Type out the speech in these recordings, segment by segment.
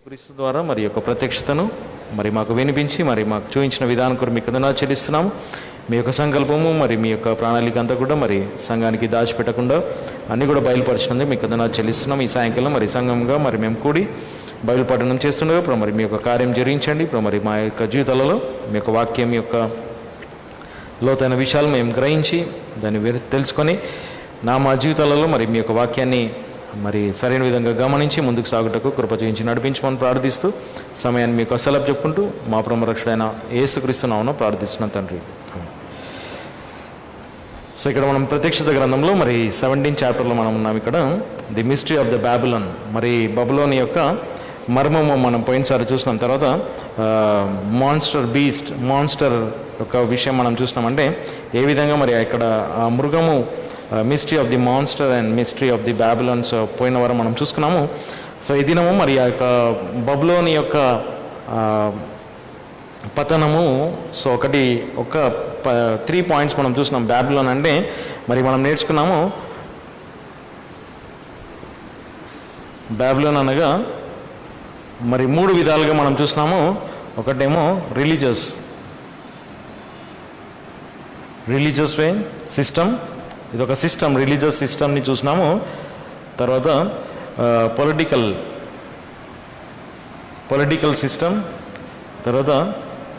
యేసుక్రీస్తు ద్వారా మరి యొక్క ప్రత్యక్షతను మరి మాకు వినిపించి మరి మాకు చూపించిన విధానం కూడా మీకు వందనాలు చెల్లిస్తున్నాము. మీ యొక్క సంకల్పము మరి మీ యొక్క ప్రణాళిక అంతా కూడా మరి సంఘానికి దాచిపెట్టకుండా అన్నీ కూడా బయలుపరిచినందుకు మీకు వందనాలు చెల్లిస్తున్నాం. ఈ సాయంకాలం మరి సంఘంగా మరి మేము కూడి బైబిల్ పఠనం చేస్తుండగా ఇప్పుడు మరి మీ యొక్క కార్యం జరిగించండి. ఇప్పుడు మరి మా యొక్క జీవితాలలో మీ యొక్క వాక్యం యొక్క లోతైన విషయాలు మేము గ్రహించి దాన్ని తెలుసుకొని మా జీవితాలలో మరి మీ యొక్క వాక్యాన్ని మరి సరైన విధంగా గమనించి ముందుకు సాగుటకు కృప చూపించి నడిపించమని ప్రార్థిస్తూ సమయాన్ని మీకు అసలు చెప్పుకుంటూ మా బ్రహ్మరక్షుడైన యేసుక్రీస్తు నామమున ప్రార్థిస్తున్నాం తండ్రి. సో ఇక్కడ మనం ప్రత్యక్షత గ్రంథంలో మరి 17th చాప్టర్లో మనం ఉన్నాం. ఇక్కడ the mystery of the Babylon, మరి బబులోని యొక్క మర్మము మనం పోయినసారి చూసినాం. తర్వాత మాన్స్టర్ యొక్క విషయం మనం చూసినామంటే ఏ విధంగా మరి ఇక్కడ ఆ మృగము mystery of the monster and mystery of the Babylons పోయిన వారం మనం చూసుకున్నాము. సో ఈ దినము మరి ఆ యొక్క బబులోని యొక్క పతనము. సో ఒక 3 పాయింట్స్ మనం చూసినాం. బాబిలోన్ అంటే మరి మనం నేర్చుకున్నాము, బాబిలోన్ అనగా మరి 3 విధాలుగా మనం చూసినాము. ఒకటేమో రిలీజియస్ వే సిస్టమ్, ఇది ఒక సిస్టమ్, రిలీజియస్ సిస్టమ్ని చూసినాము. తర్వాత పొలిటికల్ సిస్టమ్, తర్వాత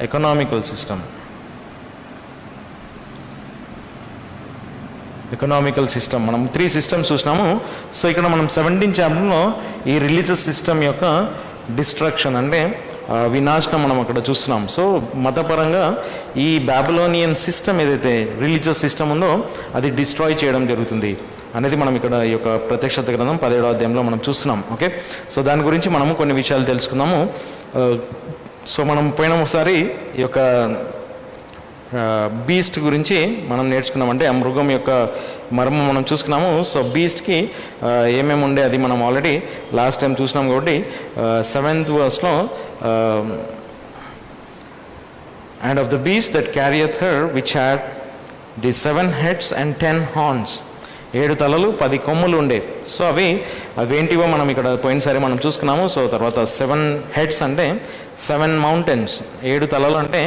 ఎకనామికల్ సిస్టమ్. మనం 3 సిస్టమ్స్ చూసినాము. సో ఇక్కడ మనం 17th చాప్టర్లో ఈ రిలీజియస్ సిస్టమ్ యొక్క డిస్ట్రక్షన్ అంటే వినాశనం మనం అక్కడ చూస్తున్నాం. సో మతపరంగా ఈ బాబిలోనియన్ సిస్టమ్ ఏదైతే రిలీజియస్ సిస్టమ్ ఉందో అది డిస్ట్రాయ్ చేయడం జరుగుతుంది అనేది మనం ఇక్కడ ఈ యొక్క ప్రత్యక్షత గ్రంథం 17వ అధ్యాయంలో మనం చూస్తున్నాం. ఓకే, సో దాని గురించి మనము కొన్ని విషయాలు తెలుసుకుందాము. సో మనం పోయినసారి ఈ యొక్క బీస్ట్ గురించి మనం నేర్చుకున్నాం. అంటే ఆ మృగం యొక్క మర్మం మనం చూసుకున్నాము. సో బీస్ట్కి ఏమేమి ఉండే అది మనం ఆల్రెడీ లాస్ట్ టైం చూసినాం. కాబట్టి 7th verseలో and of the beast that carrieth her which had the 7 heads and 10 horns, 7 తలలు 10 కొమ్ములు ఉండే. సో అవేంటివో మనం ఇక్కడ పోయినసారి మనం చూసుకున్నాము. సో తర్వాత 7 heads అంటే 7 mountains, 7 తలలు అంటే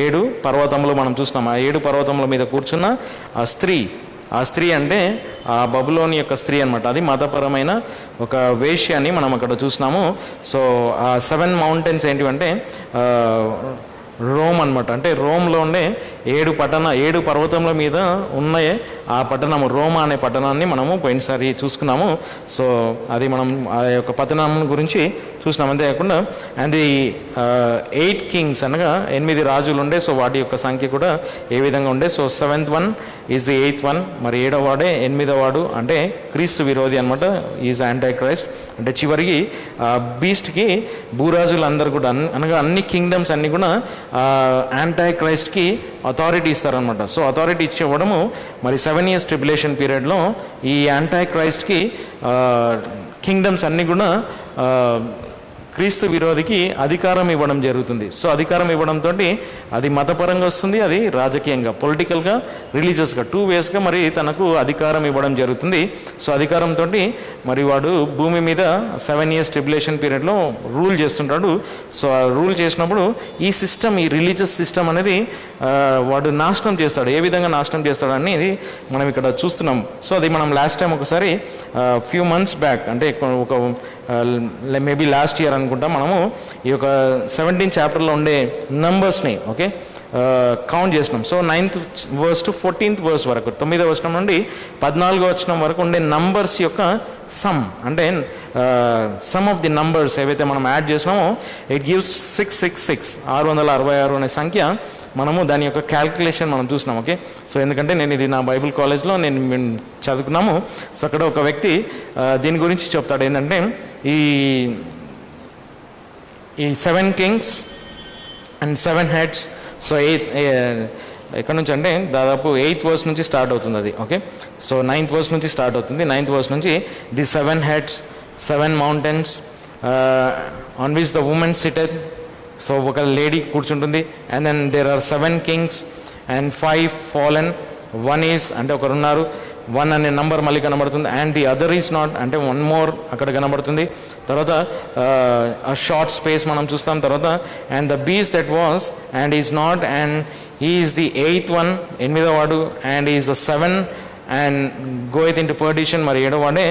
7 పర్వతములు మనం చూసినాము. ఆ 7 పర్వతముల మీద కూర్చున్న ఆ స్త్రీ అంటే ఆ బబులోని యొక్క స్త్రీ అనమాట. అది మతపరమైన ఒక వేశ్యాన్ని మనం అక్కడ చూసినాము. సో ఆ 7 mountains ఏంటివంటే రోమ్ అనమాట. అంటే రోమ్లో ఉండే 7 పర్వతముల మీద ఉన్నాయి ఆ పట్టణము, రోమా అనే పట్టణాన్ని మనము పోయినసారి చూసుకున్నాము. సో అది మనం ఆ యొక్క పట్టణం గురించి చూసినాం. అంతేకాకుండా అండ్ ది 8 kings అనగా 8 రాజులు ఉండే. సో వాటి యొక్క సంఖ్య కూడా ఏ విధంగా ఉండే. So 7th one is the 8th one, మరి 7వ వాడే 8వ వాడు అంటే క్రీస్తు విరోధి అనమాట, ఈజ్ యాంటై క్రైస్ట్. అంటే చివరికి బీస్ట్కి భూరాజులు అందరు కూడా అనగా అన్ని కింగ్డమ్స్ అన్ని కూడా యాంటై క్రైస్ట్కి అథారిటీ ఇస్తారనమాట. సో అథారిటీ ఇచ్చేవడము మరి 7 years ట్రిబులేషన్ పీరియడ్లో ఈ యాంటై క్రైస్ట్కి కింగ్డమ్స్ అన్నీ కూడా క్రీస్తు విరోధికి అధికారం ఇవ్వడం జరుగుతుంది. సో అధికారం ఇవ్వడంతో అది మతపరంగా వస్తుంది, అది రాజకీయంగా, పొలిటికల్గా, రిలీజియస్గా 2 waysగా మరి తనకు అధికారం ఇవ్వడం జరుగుతుంది. సో అధికారంతో మరి వాడు భూమి మీద 7 years ట్రిబులేషన్ పీరియడ్లో రూల్ చేస్తుంటాడు. సో ఆ రూల్ చేసినప్పుడు ఈ సిస్టమ్, ఈ రిలీజియస్ సిస్టమ్ అనేది వాడు నాశనం చేస్తాడు. ఏ విధంగా నాశనం చేస్తాడు అనేది మనం ఇక్కడ చూస్తున్నాం. సో అది మనం లాస్ట్ టైం ఒకసారి few months బ్యాక్ అంటే ఒక మేబీ లాస్ట్ ఇయర్ అనుకుంటా మనము ఈ యొక్క 17th చాప్టర్లో ఉండే నంబర్స్ని కౌంట్ చేసినాం. So 9th verse to 14th verse వరకు, 9వ వచనం నుండి 14వ వచనం వరకు ఉండే నంబర్స్ యొక్క సమ్ అంటే సమ్ ఆఫ్ ది నంబర్స్ ఏవైతే మనం యాడ్ చేసినామో ఇట్ గివ్స్ 666, 666 అనే సంఖ్య. మనము దాని యొక్క క్యాల్కులేషన్ మనం చూసినాం. ఓకే, సో ఎందుకంటే నేను ఇది నా బైబిల్ కాలేజ్లో నేను చదువుకున్నాము. సో అక్కడ ఒక వ్యక్తి దీని గురించి చెప్తాడు. ఏంటంటే ఈ 7 kings అండ్ 7 heads. సో ఎక్కడి నుంచి అంటే దాదాపు 8th verse నుంచి స్టార్ట్ అవుతుంది అది. ఓకే, సో 9th verse నుంచి స్టార్ట్ అవుతుంది. 9th verse నుంచి the 7 heads, 7 mountains on which the woman sitteth. So ఒక లేడీ కూర్చుంటుంది. And then there are 7 kings and 5 fallen, 1 is అంటే ఒకరున్నారు, 1 అనే నంబర్ మళ్ళీ కనబడుతుంది. And the other is not అంటే 1 మోర్ అక్కడ కనబడుతుంది. తర్వాత షార్ట్ స్పేస్ మనం చూస్తాం. తర్వాత and the beast that was and is not and he is the 8th one, 8వ వాడు, and is the 7 and goeth into perdition, మరి 7వాడే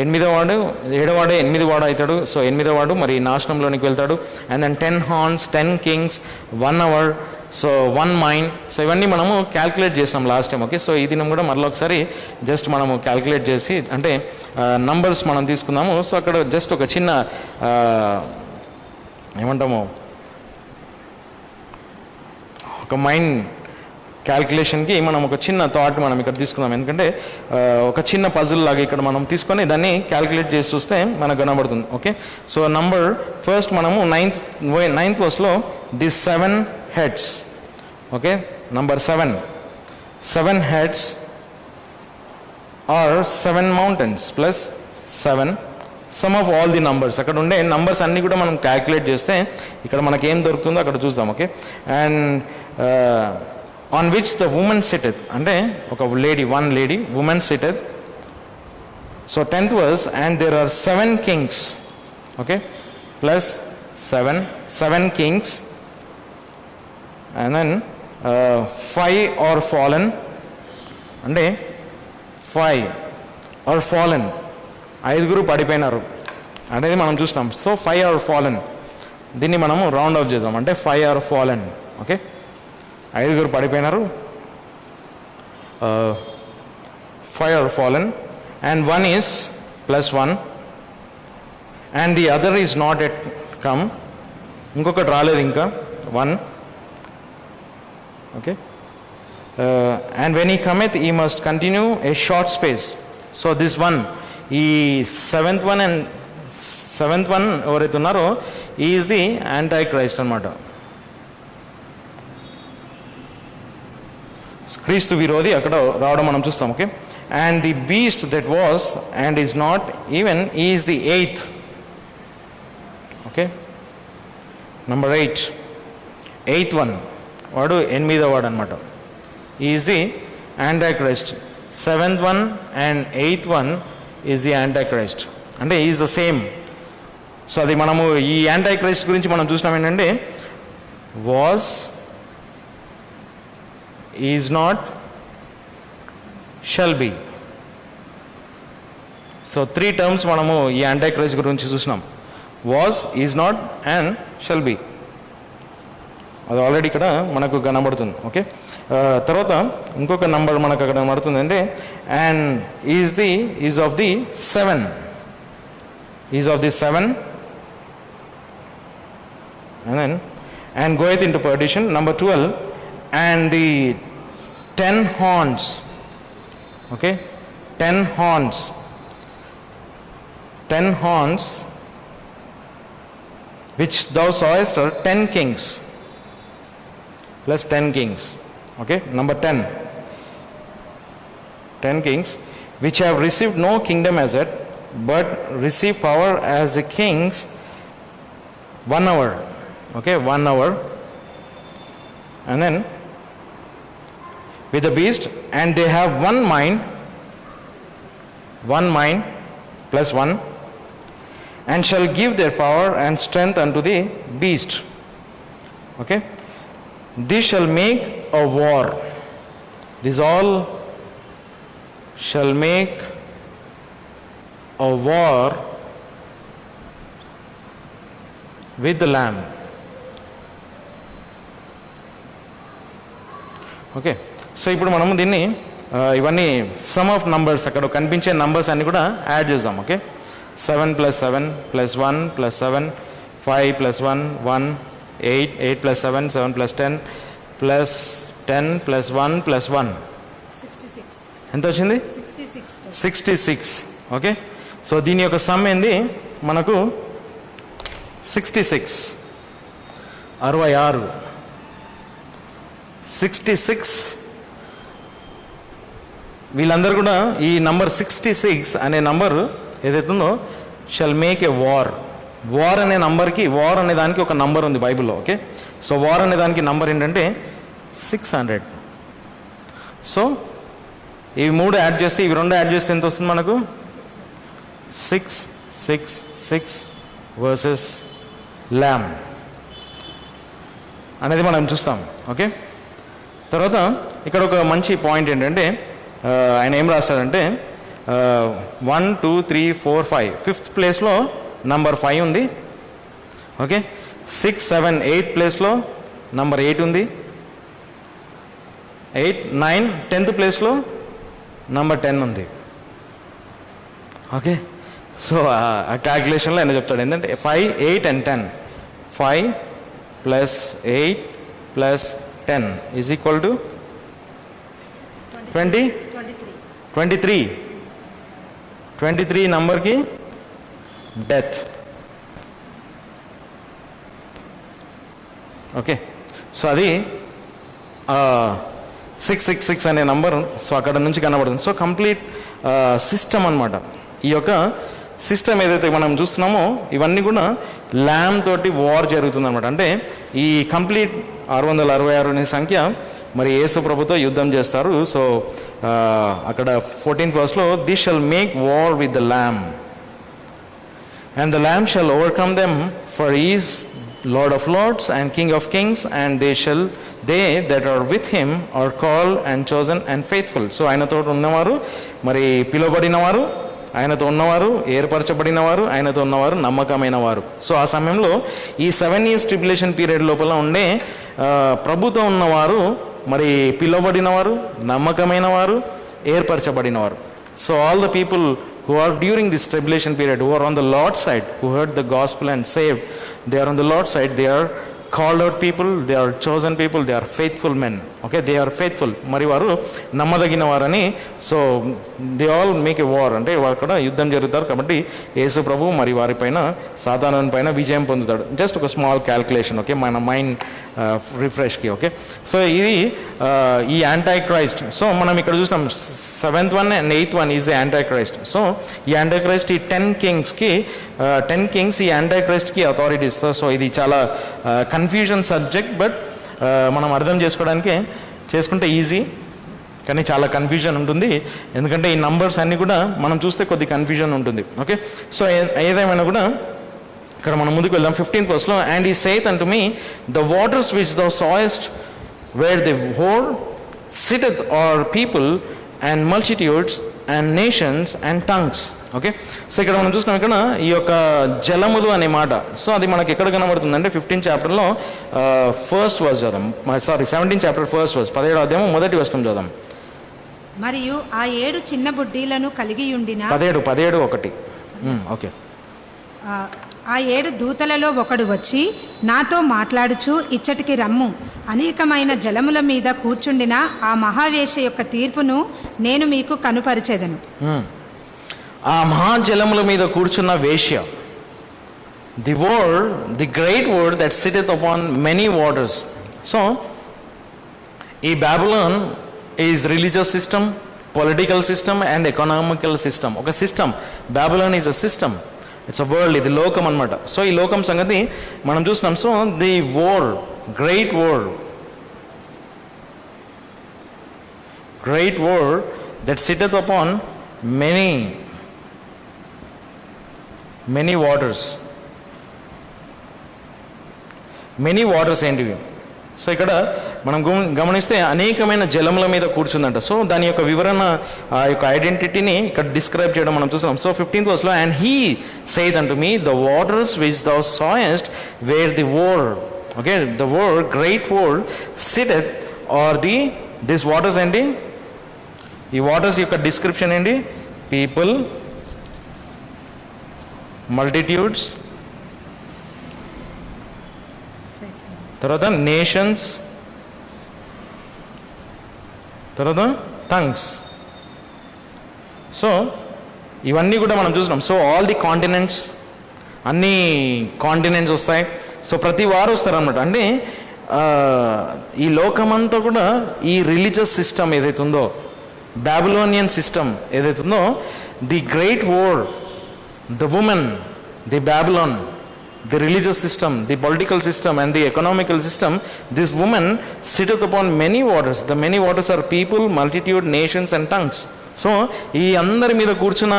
8వ వాడు 8వ వాడు అవుతాడు. సో 8వ వాడు మరి నాశనంలోనికి వెళ్తాడు. And then 10 horns, 10 kings, 1 hour, so 1 mind. So ఇవన్నీ మనము క్యాల్కులేట్ చేసినాం లాస్ట్ టైం. ఓకే, సో ఈ దినం కూడా మరలా ఒకసారి జస్ట్ మనము క్యాల్కులేట్ చేసి అంటే నంబర్స్ మనం తీసుకుందాము. సో అక్కడ జస్ట్ ఒక చిన్న ఏమంటాము ఒక మైండ్ క్యాల్కులేషన్కి మనం ఒక చిన్న థాట్ మనం ఇక్కడ తీసుకుందాం. ఎందుకంటే ఒక చిన్న పజిల్ లాగా ఇక్కడ మనం తీసుకొని దాన్ని క్యాల్కులేట్ చేసి చూస్తే మనకు కనబడుతుంది. ఓకే, సో నంబర్ ఫస్ట్ మనము నైన్త్ వర్స్లో the 7 heads. Okay, number 7 heads are 7 mountains plus 7 sum of all the numbers. అక్కడ ఉండే నంబర్స్ అన్నీ కూడా మనం క్యాల్కులేట్ చేస్తే ఇక్కడ మనకి ఏం దొరుకుతుందో అక్కడ చూద్దాం. Okay, and on which the women cited అంటే ఒక one lady woman cited. So 10th verse and there are 7 kings. Okay, plus 7 kings and then 5 are fallen అంటే 5 are fallen, 5 పడిపోయినారు అనేది మనం చూస్తాం. సో 5 are fallen, దీన్ని మనము రౌండ్ ఆఫ్ చేద్దాం అంటే 5 are fallen. Okay, 5 పడిపోయినారు, 5 are fallen and 1 is plus 1 and the other is not yet come. ఇంకొకటి రాలేదు ఇంకా 1. Okay, and when he cometh he must continue a short space. So this one, ఈ 7th one ఎవరైతే ఉన్నారో he is the antichrist అన్నమాట. క్రీస్తు విరోధి అక్కడ రావడం మనం చూస్తాం. Okay, and the beast that was and is not even is the 8th. Okay, number 8th one వాడు 8వ వాడు అనమాట. Is the antichrist. 7th one and 8th one is the antichrist అంటే ఈజ్ ద సేమ్. సో అది మనము ఈ యాంటైక్రైస్ట్ గురించి మనం చూసినాం ఏంటంటే was, is not, shall be. So 3 terms మనము ఈ యాంటైక్రైస్ట్ గురించి చూసినాం. Was, is not and shall be. అది ఆల్రెడీ ఇక్కడ మనకు కనబడుతుంది. ఓకే, తర్వాత ఇంకొక నంబర్ మనకు అక్కడ కనబడుతుంది అంటే and is of the 7 and then and goeth into perdition. Number 12 and the 10 horns. Okay, 10 horns which thou sawest are 10 kings plus 10 kings. Okay, number 10 kings which have received no kingdom as yet but receive power as the kings 1 hour. Okay, 1 hour and then with the beast and they have one mind plus 1 and shall give their power and strength unto the beast. Okay, this shall make a war. This all shall make a war with the Lamb. Okay, so ఇప్పుడు మనము దీన్ని ఇవన్నీ some of numbers అక్కడ కనిపించే numbers అన్ని కూడా add చేద్దాం. Okay, 7 + 7 + 1 + 7 5 + 1 1 8 8 + 7 7 + 10 + 10 + 1 + 1 66. ఎంత వచ్చింది? 66. ఓకే, సో దీని యొక్క సమ్ ఏంది మనకు 66 66. వీళ్ళందరూ కూడా ఈ నంబర్ 66 అనే నంబర్ ఏదైతుందో shall make a war. War అనే నంబర్కి, వార్ అనే దానికి ఒక నంబర్ ఉంది బైబిల్లో. ఓకే, సో వార్ అనే దానికి నంబర్ ఏంటంటే 600. సో ఇవి 3 యాడ్ చేస్తే ఇవి 2 యాడ్ చేస్తే ఎంత వస్తుంది మనకు? 6 6 6 వర్సెస్ ల్యామ్ అనేది మనం చూస్తాం. ఓకే, తర్వాత ఇక్కడ ఒక మంచి పాయింట్ ఏంటంటే ఆయన ఏం రాస్తాడంటే 1 2 3 4 5 5th ప్లేస్లో నంబర్ 5 ఉంది. ఓకే, 6 7 8th ప్లేస్లో నంబర్ 8 ఉంది. 8 9 10th ప్లేస్లో నంబర్ 10 ఉంది. ఓకే, సో ఆ క్యాల్కులేషన్లో ఆయన చెప్తాడు ఏంటంటే 5 8 and 10 5 + 8 + 10 is equal to 23. 23 నంబర్కి డెత్. ఓకే, సో అది 666 అనే నంబర్ సో అక్కడ నుంచి కనబడుతుంది. సో కంప్లీట్ సిస్టమ్ అన్నమాట. ఈ యొక్క సిస్టమ్ ఏదైతే మనం చూస్తున్నామో ఇవన్నీ కూడా ల్యామ్ తోటి వార్ జరుగుతుంది అనమాట. అంటే ఈ కంప్లీట్ 666 అనే సంఖ్య మరి యేసు ప్రభుతో యుద్ధం చేస్తారు. సో అక్కడ 14th verse this shall make war with the lamb and the lamb shall overcome them for is Lord of lords and King of kings and they that are with him are called and chosen and faithful. So ఆయనతో ఉన్నవారు, మరి పిలువబడిన వారు, ఆయనతో ఉన్నవారు, ఏర్పరచబడిన వారు, ఆయనతో ఉన్నవారు, నమ్మకమైన వారు. సో ఆ సమయంలో ఈ 7 years ట్రిబ్యులేషన్ పీరియడ్ లోపల ఉండే ప్రభుతో ఉన్నవారు, మరి పిలువబడినవారు, నమ్మకమైన వారు, ఏర్పరచబడినవారు. So all the people who are during this tribulation period, who are on the Lord's side, who heard the gospel and saved, they are on the Lord's side. They are called out people, they are chosen people, they are faithful men. Okay, they are faithful. మరి వారు నమ్మదగిన వారని. So they all make a war, అంటే వారు కూడా యుద్ధం జరుగుతారు. కాబట్టి యేసు ప్రభు మరి వారిపైన, సాతాను పైన విజయం పొందుతాడు. జస్ట్ ఒక స్మాల్ క్యాల్కులేషన్. ఓకే, మన మైండ్ రిఫ్రెష్కి. ఓకే, సో ఇది ఈ యాంటై క్రైస్ట్. సో మనం ఇక్కడ చూసినాం 7th one and 8th one is the anti Christ. So ఈ యాంటై క్రైస్ట్ ఈ 10 kings ఈ యాంటై క్రైస్ట్కి అథారిటీ ఇస్తారు. సో ఇది చాలా కన్ఫ్యూజన్ సబ్జెక్ట్, బట్ మనం అర్థం చేసుకుంటే ఈజీ, కానీ చాలా కన్ఫ్యూజన్ ఉంటుంది. ఎందుకంటే ఈ నంబర్స్ అన్నీ కూడా మనం చూస్తే కొద్ది కన్ఫ్యూజన్ ఉంటుంది. ఓకే, సో ఏదేమైనా కూడా ఇక్కడ మనం ముందుకు వెళ్దాం. 15th verse and he saith unto me the waters which thou sawest where the whore sitteth are people and multitudes and nations and tongues. Okay, so ఇక్కడ మనం చూస్తున్నాం ఇక్కడ ఈ యొక్క జలములు అనే మాట. సో అది మనకి ఎక్కడ కనబడుతుందంటే 15th chapter 1st verse చదుదాం. 17th chapter 1st verse 17వ అధ్యాయం 1వ వచనం చదుదాం. మరియు ఆ 7 చిన్న బుడ్డీలను కలిగి ఉండిన 17 1. ఓకే, ఆ 7 దూతలలో ఒకడు వచ్చి నాతో మాట్లాడుచు ఇచ్చటికి రమ్ము, అనేకమైన జలముల మీద కూర్చుండిన ఆ మహావేష యొక్క తీర్పును నేను మీకు కనుపరిచెదను. ఆ మహాజలముల మీద కూర్చున్న వేశ్య, the great word that sitteth upon many waters. So ఈ Babylon is religious system, political system and economical system. ఒక system, Babylon is a system, it's a world, ఇది లోకం అనమాట. సో ఈ లోకం సంగతి మనం చూస్తున్నాం. So the world, great world that sitteth upon many waters ఏంటివి? సో ఇక్కడ మనం గమనిస్తే అనేకమైన జలముల మీద కూర్చుందంట. సో దాని యొక్క వివరణ, ఆ యొక్క ఐడెంటిటీని ఇక్కడ డిస్క్రైబ్ చేయడం మనం చూస్తున్నాం. So 15th verse and he saith unto me the waters which thou sawest where the world. Okay, the world, great world sitteth are this waters ఏంటి? ఈ వాటర్స్ యొక్క డిస్క్రిప్షన్ ఏంటి? పీపుల్, మల్టిట్యూడ్స్, తర్వాత నేషన్స్, తర్వాత tongues. So ఇవన్నీ కూడా మనం చూసినాం. సో ఆల్ ది కాంటినెంట్స్, అన్ని కాంటినెంట్స్ వస్తాయి. సో ప్రతి వారు వస్తారన్నమాట. అంటే ఈ లోకమంతా కూడా ఈ రిలీజియస్ సిస్టమ్ ఏదైతే ఉందో, బాబిలోనియన్ సిస్టమ్ ఏదైతే ఉందో, the great world, the women, the Babylon, the religious system, the political system and the economical system, this woman sitteth upon many waters. The many waters are people, multitude, nations and tongues. So ఈ అందరి మీద కూర్చున్న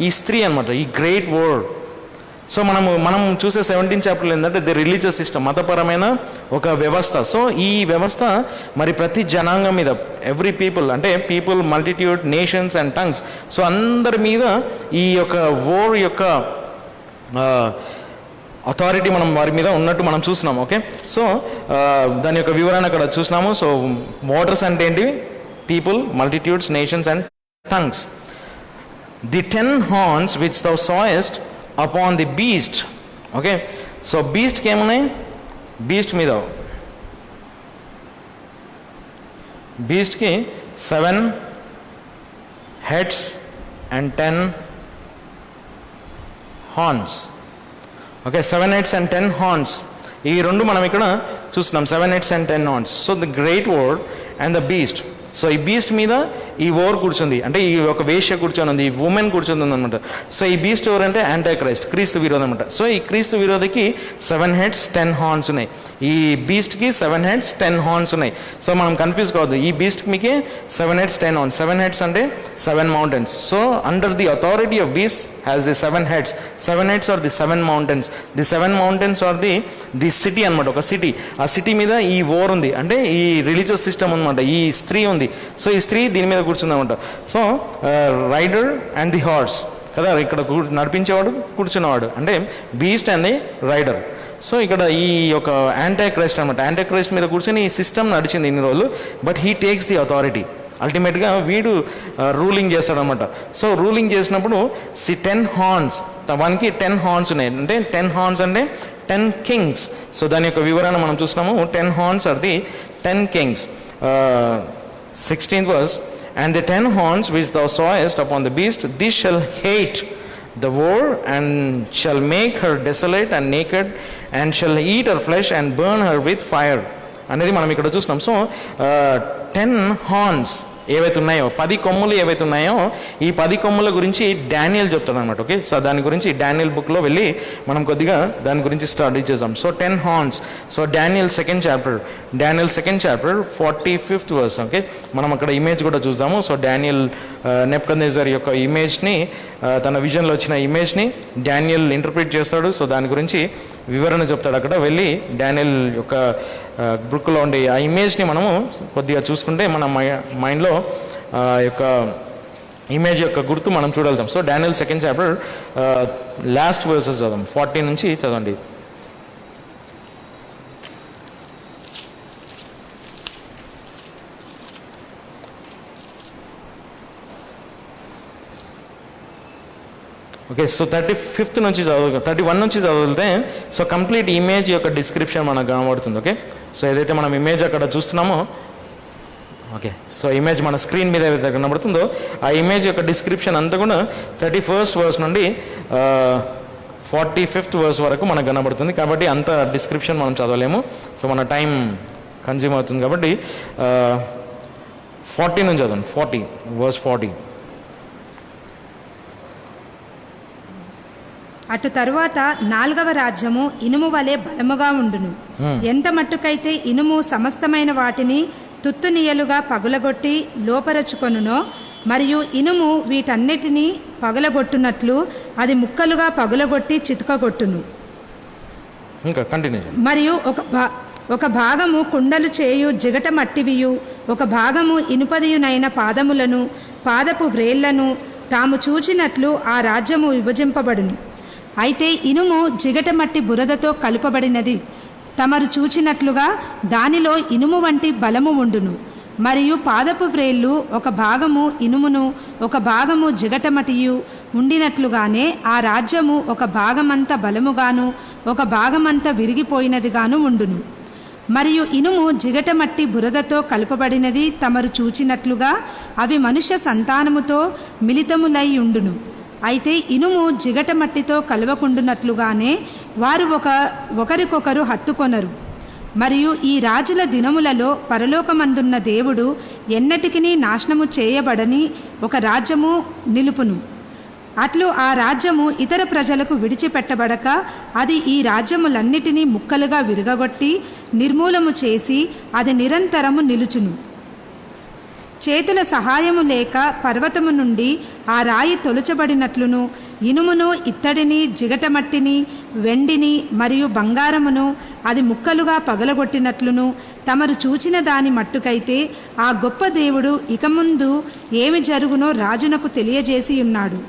ఈ స్త్రీ అనమాట, ఈ great word. So మనం చూసే 17th చాప్టర్లో ఏంటంటే ది రిలీజియస్ సిస్టమ్, మతపరమైన ఒక వ్యవస్థ. సో ఈ వ్యవస్థ మరి ప్రతి జనాంగం మీద, ఎవ్రీ పీపుల్ అంటే people, multitude, nations and tongues, so అందరి మీద ఈ యొక్క వర్డ్ యొక్క అథారిటీ మనం వారి మీద ఉన్నట్టు మనం చూస్తున్నాము. ఓకే, సో దాని యొక్క వివరణ అక్కడ చూసినాము. సో వాటర్స్ అంటే ఏంటి? People, multitudes, nations and tongues. The 10 horns which thou sawest upon the beast. Okay, so beast కి ఏమున్నాయి? beast మీద, beast కి 7 heads and 10 horns. Okay, 7 heads and 10 horns. ఈ రెండు మనం ఇక్కడ చూస్తున్నాం, 7 heads and 10 horns. So the great word and the beast. So ఈ బీస్ట్ మీద ఈ ఓర్ కూర్చుంది, అంటే ఈ ఒక వేశ్య కూర్చొని ఉంది, ఈ ఉమెన్ కూర్చొని ఉంది అనమాట. సో ఈ బీస్ట్ ఎవరు అంటే యాంటీ క్రైస్ట్, క్రీస్తు విరోధం అనమాట. సో ఈ క్రీస్తు విరోధికి 7 heads 10 horns ఉన్నాయి, ఈ బీస్ట్కి 7 heads 10 horns ఉన్నాయి. సో మనం కన్ఫ్యూజ్ కావద్దు, ఈ బీస్ట్ మీకు 7 heads 10 horns. 7 heads అంటే 7 mountains. So under the authority of beast has the 7 heads. 7 heads are the 7 mountains. The 7 mountains are the city అనమాట, ఒక సిటీ. ఆ సిటీ మీద ఈ ఓర్ ఉంది, అంటే ఈ రిలీజియస్ సిస్టమ్ అనమాట, ఈ స్త్రీ ఉంది. సో ఈ స్త్రీ దీని మీద కూర్చుందన్నమాట. So rider and the horse కదా, ఇక్కడ నడిపించేవాడు, కూర్చున్నవాడు, అంటే beast and the rider. So ఇక్కడ ఈ యొక్క యాంటీ క్రైస్ట్ అనమాట, యాంటీ క్రైస్ట్ మీద కూర్చొని ఈ సిస్టమ్ నడిచింది ఇన్ని రోజులు. But he takes the authority, అల్టిమేట్గా వీడు రూలింగ్ చేస్తాడనమాట. సో రూలింగ్ చేసినప్పుడు 10 horns, వానికి 10 horns ఉన్నాయి, అంటే 10 horns అంటే 10 kings. సో దాని యొక్క వివరణ మనం చూసినాము. 10 horns are the 10 kings. 16th verse, and the 10 horns which thou sawest upon the beast, these shall hate the war and shall make her desolate and naked and shall eat her flesh and burn her with fire అనేది మనం ఇక్కడ చూస్తున్నాం. So 10 horns ఏవైతే ఉన్నాయో, 10 కొమ్ములు ఏవైతే ఉన్నాయో, ఈ 10 కొమ్ముల గురించి డానియల్ చెప్తాడు అనమాట. ఓకే, సో దాని గురించి డానియల్ బుక్లో వెళ్ళి మనం కొద్దిగా దాని గురించి స్టడీ చేద్దాం. So 10 horns. So Daniel 2nd chapter, Daniel 2nd chapter 45th verse. Okay, మనం అక్కడ ఇమేజ్ కూడా చూద్దాము. సో డానియల్ నెబుకద్నెజర్ యొక్క ఇమేజ్ని, తన విజన్లో వచ్చిన ఇమేజ్ని డానియల్ ఇంటర్ప్రిట్ చేస్తాడు. సో దాని గురించి వివరణ చెప్తాడు. అక్కడ వెళ్ళి డానియల్ యొక్క బుక్లో ఉండే ఆ ఇమేజ్ని మనము కొద్దిగా చూసుకుంటే మన మైండ్లో యొక్క ఇమేజ్ యొక్క గుర్తు మనం చూడగలుగుతాం. So Daniel 2nd chapter last verses చదవం, 40 నుంచి చదవండి. ఓకే, సో 35th నుంచి 31 నుంచి చదివితే సో కంప్లీట్ ఇమేజ్ యొక్క డిస్క్రిప్షన్ మనకు కనబడుతుంది. ఓకే, సో ఏదైతే మనం ఇమేజ్ అక్కడ చూస్తున్నామో, ఓకే, సో ఇమేజ్ మన స్క్రీన్ మీద ఏదైతే కనబడుతుందో ఆ ఇమేజ్ యొక్క డిస్క్రిప్షన్ అంతా కూడా 31st verse నుండి 45th verse వరకు మనకు కనబడుతుంది. కాబట్టి అంత డిస్క్రిప్షన్ మనం చదవలేము, సో మన టైం కన్జ్యూమ్ అవుతుంది. కాబట్టి 40 నుంచి చదవండి, 40 verse 40. అటు తరువాత 4వ రాజ్యము ఇనుము వలె బలముగా ఉండును. ఎంత మట్టుకైతే ఇనుము సమస్తమైన వాటిని తుత్తునియలుగా పగులగొట్టి లోపరచుకొనునో, మరియు ఇనుము వీటన్నిటినీ పగులగొట్టునట్లు అది ముక్కలుగా పగులగొట్టి చితుకగొట్టును. ఇంకా కంటిన్యూ. మరియు ఒక భాగము కుండలు చేయు జిగట మట్టివియు, ఒక భాగము ఇనుపదియునైన పాదములను, పాదపు వ్రేళ్లను తాము చూచినట్లు ఆ రాజ్యము విభజింపబడును. అయితే ఇనుము జిగట మట్టి బురదతో కలుపబడినది, తమరు చూచినట్లుగా దానిలో ఇనుము వంటి బలము ఉండును. మరియు పాదపు వ్రేళ్ళు ఒక భాగము ఇనుమును, ఒక భాగము జిగటమటియు ఉండినట్లుగానే ఆ రాజ్యము ఒక భాగమంత బలముగాను, ఒక భాగమంత విరిగిపోయినదిగాను ఉండును. మరియు ఇనుము జిగటమట్టి బురదతో కలుపబడినది, తమరు చూచినట్లుగా అవి మనుష్య సంతానముతో మిళితములై ఉండును. అయితే ఇనుము జిగట మట్టితో కలవకుండునట్లుగానే వారు ఒకరికొకరు హత్తుకొనరు. మరియు ఈ రాజుల దినములలో పరలోకమందున్న దేవుడు ఎన్నటికినీ నాశనము చేయబడని ఒక రాజ్యము నిలుపును. అట్లు ఆ రాజ్యము ఇతర ప్రజలకు విడిచిపెట్టబడక అది ఈ రాజ్యములన్నిటినీ ముక్కలుగా విరగగొట్టి నిర్మూలము చేసి అది నిరంతరము నిలుచును. చేతుల సహాయము లేక పర్వతము నుండి ఆ రాయి తొలచబడినట్లును ఇనుమును ఇత్తడిని జిగటమట్టిని వెండిని మరియు బంగారమును అది ముక్కలుగా పగలగొట్టినట్లును తమరు చూచిన దాని మట్టుకైతే ఆ గొప్ప దేవుడు ఇక ముందు ఏమి జరుగునో రాజునకు తెలియజేసి ఉన్నాడు.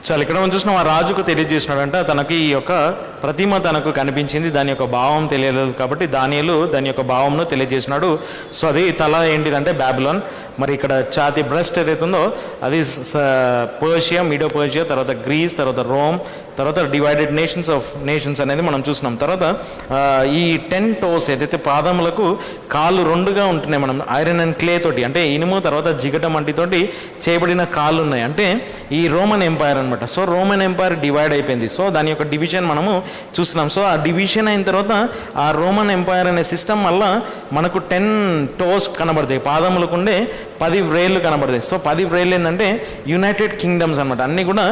చాలా ఇక్కడ మనం చూసినాం, ఆ రాజుకు తెలియజేసినాడంట. తనకి ఈ యొక్క ప్రతిమ తనకు కనిపించింది, దాని యొక్క భావం తెలియలేదు కాబట్టి దానియేలు దాని యొక్క భావంను తెలియజేసినాడు. సో అది తల ఏంటిదంటే బాబిలోన్, మరి ఇక్కడ ఛాతి బ్రెస్ట్ ఏదైతే ఉందో అది పర్షియా, మీడో పర్షియా, తర్వాత గ్రీస్, తర్వాత రోమ్, తర్వాత డివైడెడ్ నేషన్స్ అనేది మనం చూసినాం. తర్వాత ఈ 10 toes ఏదైతే పాదములకు కాళ్ళు 2గా ఉంటున్నాయి, మనం ఐరన్ అండ్ క్లే తోటి అంటే ఇనుము తర్వాత జిగట మంటితోటి చేయబడిన కాళ్ళు ఉన్నాయి. అంటే ఈ రోమన్ ఎంపైర్ అనమాట. సో రోమన్ ఎంపైర్ డివైడ్ అయిపోయింది. సో దాని యొక్క డివిజన్ మనము చూస్తున్నాం. సో ఆ డివిజన్ అయిన తర్వాత ఆ రోమన్ ఎంపైర్ అనే సిస్టమ్ వల్ల మనకు 10 toes కనబడతాయి, పాదములకు ఉండే 10 వ్రేళ్ళు కనబడతాయి. సో 10 వ్రేళ్ళు ఏంటంటే యునైటెడ్ కింగ్డమ్స్ అనమాట, అన్నీ కూడా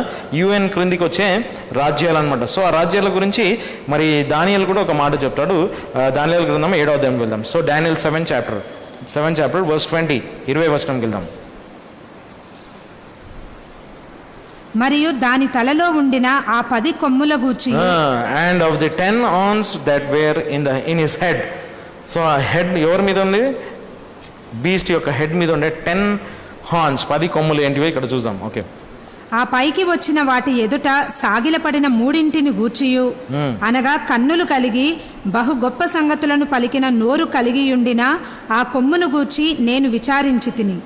UN క్రిందికి వచ్చే రాజ్యాలు అనమాట. సో ఆ రాజ్యాల గురించి మరి దానియేలు కూడా ఒక మాట చెప్తాడు. దానియేలు గ్రంథం 7వ అధ్యాయంకి వెళ్దాం. సో డానియల్ 7 chapter verse 20, 20వ వచనంకి వెళ్దాం. మరియు దాని తలలో ఉండిన ఆ 10 కొమ్ముల గూర్చి and of the 10 horns that were in his head. So ఆ హెడ్ ఎవరి మీద ఉంది? బీస్ట్ యొక్క హెడ్ మీద ఉండే 10 horns, 10 కొమ్ములు ఏంటివి ఇక్కడ చూద్దాం. ఓకే. ఆ పైకి వచ్చిన వాటి ఎదుట సాగిలపడిన 3 గూర్చియు, అనగా కన్నులు కలిగి బహు గొప్ప సంగతులను పలికిన నోరు కలిగియుండిన ఆ కొమ్మును గూర్చి నేను విచారించి తిని,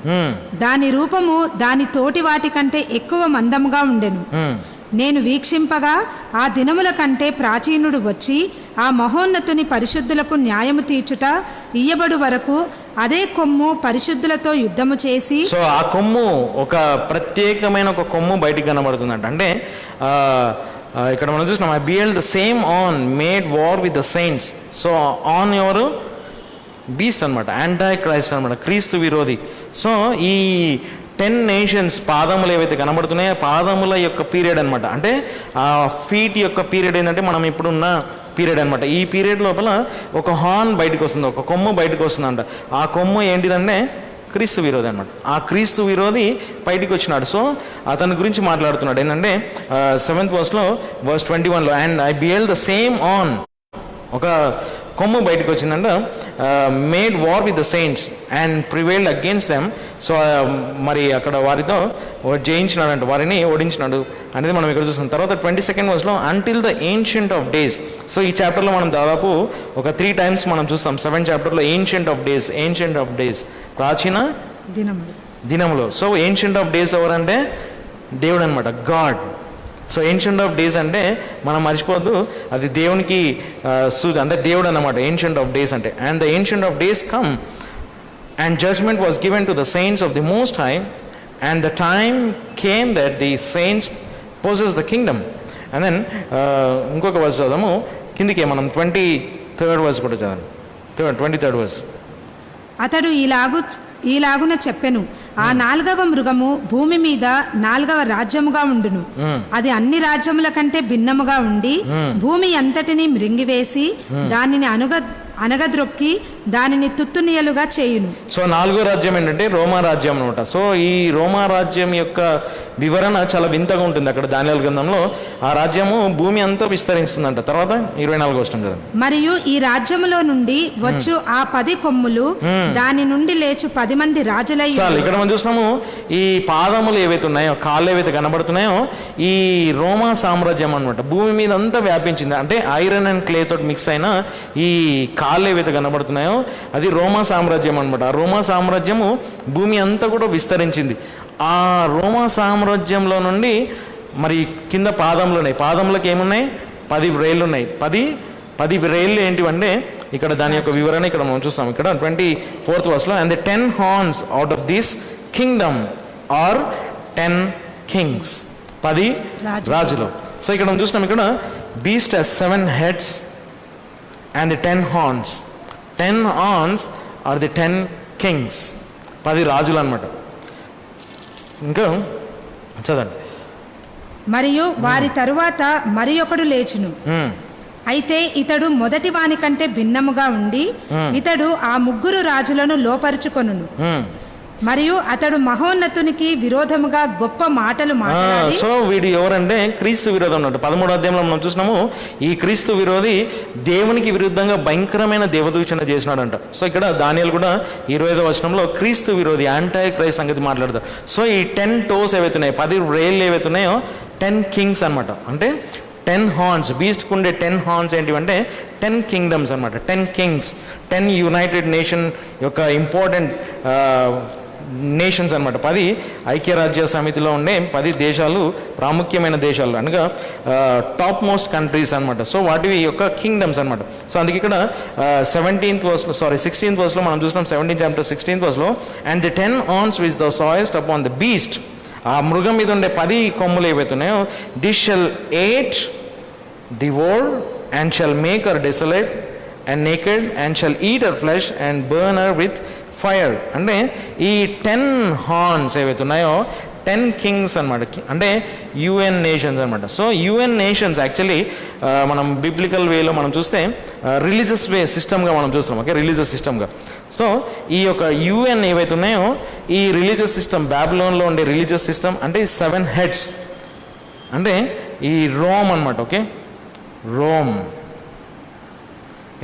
దాని రూపము దాని తోటి వాటి కంటే ఎక్కువ మందముగా ఉండెను. నేను వీక్షింపగా ఆ దినముల కంటే ప్రాచీనుడు వచ్చి ఆ మహోన్నతుని పరిశుద్ధులకు న్యాయము తీర్చుట ఇయ్యబడు వరకు అదే కొమ్ము పరిశుద్ధులతో యుద్ధము చేసి. సో ఆ కొమ్ము ఒక ప్రత్యేకమైన ఒక కొమ్ము బయటికి కనబడుతుందంట. అంటే ఇక్కడ మనం చూసినాం, I beheld the same on made war with the saints. So on ఎవరు? బీస్ట్ అనమాట, యాంటై క్రైస్ట్ అనమాట, క్రీస్తు విరోధి. సో ఈ 10 nations పాదములు ఏవైతే కనబడుతున్నాయో పాదముల యొక్క పీరియడ్ అనమాట. అంటే ఆ ఫీట్ యొక్క పీరియడ్ ఏంటంటే మనం ఇప్పుడున్న పీరియడ్ అనమాట. ఈ పీరియడ్ లోపల ఒక హార్న్ బయటకు వస్తుంది, ఒక కొమ్ము బయటకు వస్తుందంట. ఆ కొమ్ము ఏంటిదంటే క్రీస్తు విరోధి అనమాట. ఆ క్రీస్తు విరోధి బయటికి వచ్చినాడు. సో అతని గురించి మాట్లాడుతున్నాడు. ఏంటంటే 7th verse 21లో and I beheld the same horn, ఒక కొమ్ము బయటకు వచ్చిందంట, made war with the saints and prevailed against them. So మరి అక్కడ వారితో జయించినాడంట, వారిని ఓడించినాడు అనేది మనం ఇక్కడ చూస్తాం. తర్వాత 22nd verse until the ancient of days. So ఈ చాప్టర్లో మనం దాదాపు ఒక 3 times మనం చూస్తాం. 7th chapterలో ఏన్షియంట్ ఆఫ్ డేస్, ప్రాచీన దినములు. సో ఏన్షియంట్ ఆఫ్ డేస్ ఎవరంటే దేవుడు అనమాట, God. So ancient of days అంటే మనం మర్చిపోద్దు, అది దేవునికి అంటే దేవుడు అన్నమాట ఏన్షియంట్ ఆఫ్ డేస్ అంటే. And the ancient of days come and judgement was given to the saints of the most high and the time came that the saints possess the kingdom. And then ఇంకొక verse చదుదాము కిందికే, మనం 23rd verse కూడా చదవండి. 23rd verse. అతడు ఈలాగున చెప్పెను, ఆ 4వ మృగము భూమి మీద 4వ రాజ్యముగా ఉండును. అది అన్ని రాజ్యముల కంటే భిన్నముగా ఉండి భూమి అంతటిని మృంగివేసి దానిని అనగద్రొక్కి దానిని తుత్తునియలుగా చేయును. సో 4వ రాజ్యం ఏంటంటే రోమా రాజ్యం అనమాట. సో ఈ రోమా రాజ్యం యొక్క వివరణ చాలా వింతగా ఉంటుంది అక్కడ దానియేలు గ్రంథంలో. ఆ రాజ్యము భూమి అంతా విస్తరిస్తుందంట. తర్వాత 24వ వచనం కదా, మరియు ఈ రాజ్యములో నుండి వచ్చు ఆ 10 కొమ్ములు దాని నుండి లేచు 10 మంది రాజులై. ఇక్కడ మనం చూసినాము, ఈ పాదములు ఏవైతే ఉన్నాయో, కాళ్ళు ఏవైతే కనబడుతున్నాయో, ఈ రోమా సామ్రాజ్యం అనమాట భూమి మీద అంతా వ్యాపించింది. అంటే ఐరన్ అండ్ క్లే తోటి మిక్స్ అయిన ఈ కాళ్ళు ఏవైతే కనబడుతున్నాయో అది రోమా సామ్రాజ్యం అనమాట. ఆ రోమా సామ్రాజ్యము భూమి అంతా కూడా విస్తరించింది. ఆ రోమా సామ్రాజ్యంలో నుండి మరి కింద పాదములు ఉన్నాయి. పాదములకు ఏమున్నాయి? 10 వ్రేళ్ళు ఉన్నాయి. 10 వ్రేళ్ళు ఏంటివంటే ఇక్కడ దాని యొక్క వివరణ ఇక్కడ మనం చూస్తాం. ఇక్కడ 24th verse and the 10 horns out of this kingdom are 10 kings, 10 రాజులు. సో ఇక్కడ మనం చూసినాం, ఇక్కడ beast has 7 heads and the 10 horns. 10 horns are the 10 kings, 10 రాజులు అనమాట. ఇంకా చదవండి మరియు వారి తరువాత మరి ఒకడు లేచును. అయితే ఇతడు మొదటి వాని కంటే భిన్నముగా ఉండి ఇతడు ఆ ముగ్గురు రాజులను లోపరుచుకొనును. మరియు అతడు మహోన్నతునికి విరోధముగా గొప్ప మాటలు మాట్లాడి. సో వీడు ఎవరంటే క్రీస్తు విరోధం అన్నట్టు 13వ అధ్యాయంలో మనం చూసినాము. ఈ క్రీస్తు విరోధి దేవునికి విరుద్ధంగా భయంకరమైన దేవదూషణ చేసినాడంట. సో ఇక్కడ దానియేలు కూడా 25వ వచనంలో క్రీస్తు విరోధి యాంటై క్రైస్ట్ సంగతి మాట్లాడతారు. సో ఈ 10 toes ఏవైతున్నాయో 10 రేళ్ళు ఏవైతున్నాయో 10 kings అనమాట. అంటే 10 horns, బీస్ట్కు ఉండే 10 horns ఏంటివంటే 10 kingdoms అనమాట. 10 kings, 10 యునైటెడ్ నేషన్ యొక్క ఇంపార్టెంట్ నేషన్స్ అనమాట. 10 ఐక్యరాజ్య సమితిలో ఉండే 10 దేశాలు, ప్రాముఖ్యమైన దేశాలు అనగా టాప్ మోస్ట్ కంట్రీస్ అనమాట. సో వాటివి యొక్క కింగ్డమ్స్ అనమాట. సో అందుకే ఇక్కడ 16th verse లో మనం చూసినాం. 17th chapter 16th verse లో and the 10 horns which thou sawest upon the beast, ఆ మృగం మీద ఉండే 10 కొమ్ములు ఏవైతున్నాయో, this shall eight devour and shall make her desolate and naked and shall eat her flesh and burn her with fire. అంటే ఈ 10 horns ఏవైతే ఉన్నాయో 10 kings అనమాట. అంటే UN నేషన్స్ అనమాట. సో UN నేషన్స్ యాక్చువల్లీ మనం బిబ్లికల్ వేలో మనం చూస్తే రిలీజియస్ వే సిస్టమ్గా మనం చూస్తాం. Okay, religious సిస్టమ్గా. సో ఈ యొక్క UN ఏవైతే ఉన్నాయో ఈ రిలీజియస్ సిస్టమ్, బ్యాబిలోన్లో ఉండే రిలీజియస్ సిస్టమ్ అంటే 7 heads. అంటే ఈ రోమ్ అనమాట. ఓకే, రోమ్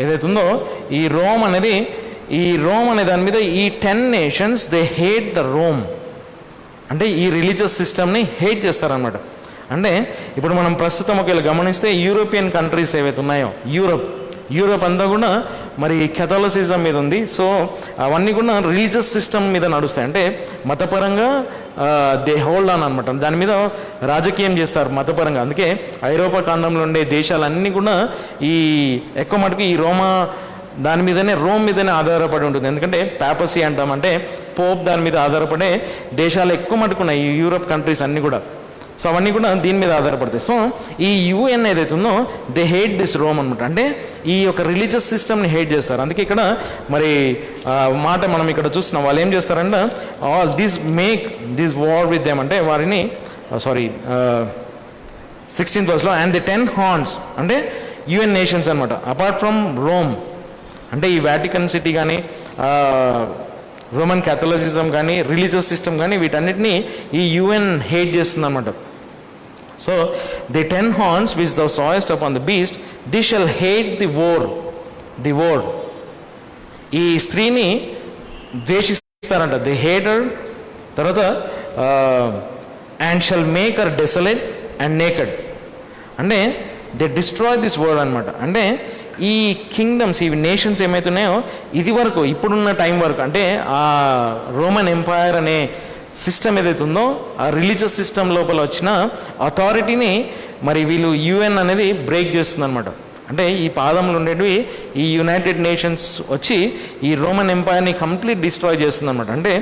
ఏదైతుందో ఈ రోమ్ అనే దాని మీద ఈ 10 nations they hate the Rome. అంటే ఈ రిలీజియస్ సిస్టమ్ని హేట్ చేస్తారనమాట. అంటే ఇప్పుడు మనం ప్రస్తుతం ఒకవేళ గమనిస్తే యూరోపియన్ కంట్రీస్ ఏవైతే ఉన్నాయో, యూరోప్ అంతా కూడా మరి కెథోలిసిజం మీద ఉంది. సో అవన్నీ కూడా రిలీజియస్ సిస్టమ్ మీద నడుస్తాయి. అంటే మతపరంగా దే హోల్డ్ ఆన్ అనమాట. దాని మీద రాజకీయం చేస్తారు మతపరంగా. అందుకే ఐరోపా ఖండంలో ఉండే దేశాలన్నీ కూడా ఈ ఎక్కువ మటుకు ఈ రోమ్ మీదనే ఆధారపడి ఉంటుంది. ఎందుకంటే పాపసీ అంటాం, అంటే పోప్ దాని మీద ఆధారపడే దేశాలు ఎక్కువ మటుకున్నాయి ఈ యూరోప్ కంట్రీస్ అన్నీ కూడా. సో అవన్నీ కూడా దీని మీద ఆధారపడతాయి. సో ఈ UN ఏదైతే ఉందో దే హేట్ దిస్ రోమ్ అనమాట. అంటే ఈ యొక్క రిలీజియస్ సిస్టమ్ని హేట్ చేస్తారు. అందుకే ఇక్కడ మరి మాట మనం ఇక్కడ చూస్తున్నాం. వాళ్ళు ఏం చేస్తారంటే all make this war with them, అంటే వారిని 16th verse లో అండ్ ది 10 horns అంటే UN నేషన్స్ అనమాట. అపార్ట్ ఫ్రమ్ రోమ్, అంటే ఈ వాటికన్ సిటీ కానీ రోమన్ క్యాథలిసిజం కానీ రిలీజియస్ సిస్టమ్ కానీ వీటన్నిటినీ ఈ UN హేట్ చేస్తుంది అనమాట. So the 10 horns which thou sawest upon the beast, they shall hate the war. ఈ స్త్రీని ద్వేషిస్తారంట. ది హేటర్ తర్వాత and shall make her desolate and naked. అంటే దే డిస్ట్రాయ్ దిస్ వరల్డ్ అనమాట. అంటే ఈ కింగ్డమ్స్, ఈ నేషన్స్ ఏమైతున్నాయో ఇది వరకు ఇప్పుడున్న టైం వరకు, అంటే ఆ రోమన్ ఎంపైర్ అనే సిస్టమ్ ఏదైతే ఉందో ఆ రిలీజియస్ సిస్టమ్ లోపల వచ్చిన అథారిటీని మరి వీళ్ళు UN అనేది బ్రేక్ చేస్తుంది అనమాట. అంటే ఈ పాదములు ఉండేటివి ఈ యునైటెడ్ నేషన్స్ వచ్చి ఈ రోమన్ ఎంపైర్ని కంప్లీట్ డిస్ట్రాయ్ చేస్తుంది అనమాట. అంటే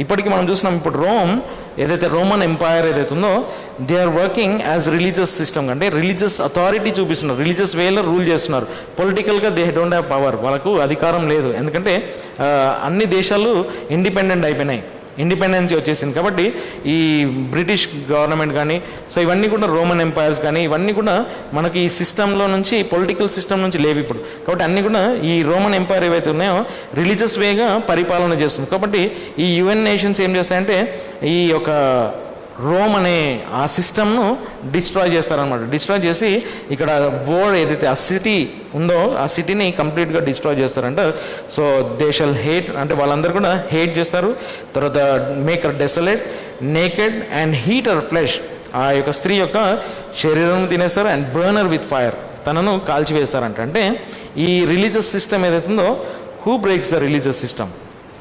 ఇప్పటికీ మనం చూస్తున్నాం, ఇప్పుడు రోమన్ ఎంపైర్ ఏదైతే ఉందో they are working as religious system. అంటే రిలీజియస్ అథారిటీ చూపిస్తున్నారు, రిలీజియస్ వేలో రూల్ చేస్తున్నారు. పొలిటికల్గా దే డోంట్ హ్యావ్ పవర్, వాళ్ళకు అధికారం లేదు. ఎందుకంటే అన్ని దేశాలు ఇండిపెండెంట్ అయిపోయినాయి, ఇండిపెండెన్సీ వచ్చేసింది. కాబట్టి ఈ బ్రిటిష్ గవర్నమెంట్ కానీ సో ఇవన్నీ కూడా రోమన్ ఎంపైర్స్ కానీ ఇవన్నీ కూడా మనకి ఈ సిస్టంలో నుంచి, పొలిటికల్ సిస్టమ్ నుంచి లేవు ఇప్పుడు. కాబట్టి అన్నీ కూడా ఈ రోమన్ ఎంపైర్ ఏవైతే ఉన్నాయో రిలీజియస్ వేగా పరిపాలన చేస్తుంది. కాబట్టి ఈ UN నేషన్స్ ఏం చేస్తాయంటే ఈ యొక్క రోమ్ అనే ఆ సిస్టమ్ను డిస్ట్రాయ్ చేస్తారనమాట. డిస్ట్రాయ్ చేసి ఇక్కడ వరల్డ్ ఏదైతే ఆ సిటీ ఉందో ఆ సిటీని కంప్లీట్గా డిస్ట్రాయ్ చేస్తారంట. సో దే షల్ హేట్, అంటే వాళ్ళందరూ కూడా హేట్ చేస్తారు. తర్వాత make her desolate, naked and heat her flesh, ఆ యొక్క స్త్రీ యొక్క శరీరం తినేస్తారు. అండ్ బర్నర్ విత్ ఫైర్, తనను కాల్చివేస్తారంట. అంటే ఈ రిలీజియస్ సిస్టమ్ ఏదైతే ఉందో who breaks the religious system,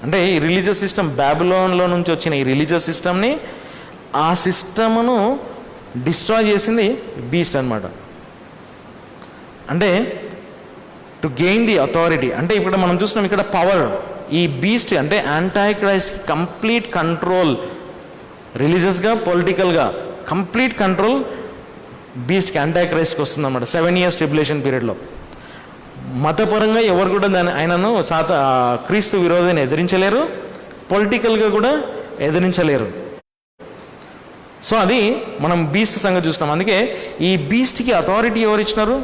అంటే ఈ రిలీజియస్ సిస్టమ్ బ్యాబిలోన్లో నుంచి వచ్చిన ఈ రిలీజియస్ సిస్టమ్ని, ఆ సిస్టమ్ను డిస్ట్రాయ్ చేసింది బీస్ట్ అనమాట. అంటే టు గెయిన్ ది అథారిటీ, అంటే ఇప్పుడు మనం చూస్తున్నాం ఇక్కడ పవర్, ఈ బీస్ట్ అంటే యాంటై క్రైస్ట్కి కంప్లీట్ కంట్రోల్, రిలీజియస్గా పొలిటికల్గా కంప్లీట్ కంట్రోల్ బీస్ట్కి యాంటై క్రైస్ట్కి వస్తుంది అన్నమాట 7 years ట్రిబులేషన్ పీరియడ్లో. మతపరంగా ఎవరు కూడా ఆయనను క్రీస్తు విరోధిని ఎదిరించలేరు, పొలిటికల్గా కూడా ఎదిరించలేరు. సో అది మనం బీస్ట్ సంగతి చూస్తున్నాం. అందుకే ఈ బీస్ట్కి అథారిటీ ఎవరు ఇచ్చినారు?